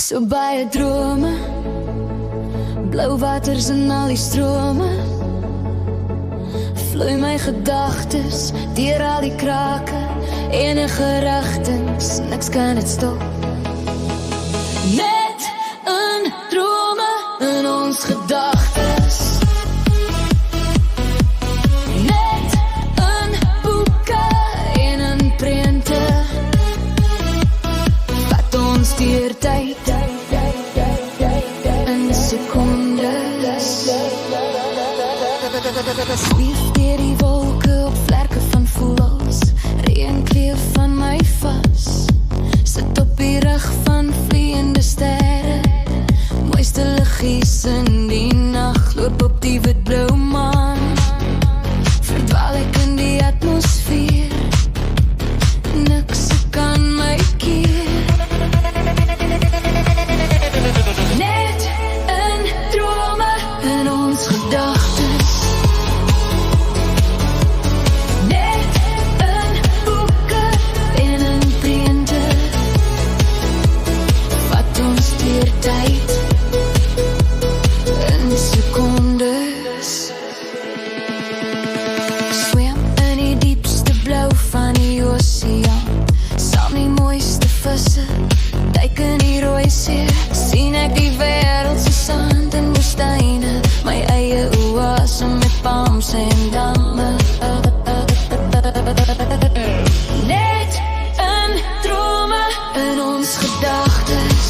So baie drome, blou waters en al die strome, vloei my gedagtes deur al die krake, enige rigtings, niks kan dit stop. Net in drome, in ons gedagtes, net in boeke en in prente, vat ons deur tyd in sekondes. Sweef deur die wolke op vlerke van voels, reën kleef van my vas, sit op die rug van vliegende sterre, mooiste liggies in die nag, loop op die witblou maan, verdwaal ek in die atmosfeer, niks kan my keer. Net in drome, in ons gedagtes, net in boeke en in prente, vat ons deur tyd in sekondes. Swem in die diepste blou van die oseaan, saam die mooiste visse, duik in die rooi see, sien ek die wêreld se sand en woestyne, my eie oase met palms en damme. Net in drome, in ons gedagtes,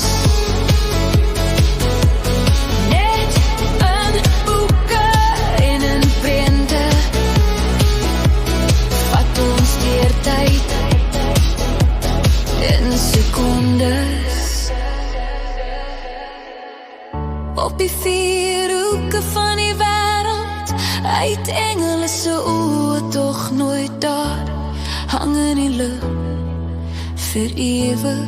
net in boeke en in prente, vat ons deur tyd in sekondes. Op die vier hoeke van die wêreld, uit engele se oë tog nooit daar, hang in die lug vir ewig.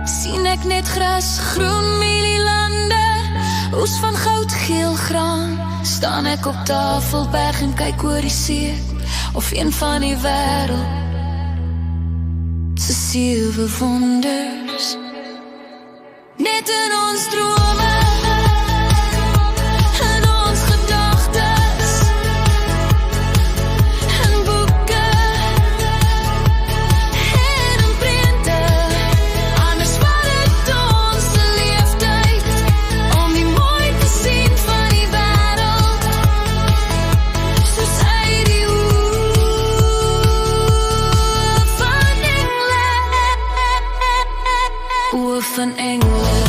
Sien ek net gras, groen mielielande, oes van goudgeel graan, staan ek op Tafelberg en kyk oor die see, of een van die wêreld se 7 wonders. Net in ons drome, in ons gedagtes, in boeke en in prente, anders vat het ons 'n leeftyd om die mooi te sien van die wêreld, soos uit die oë van engele, oë van engele.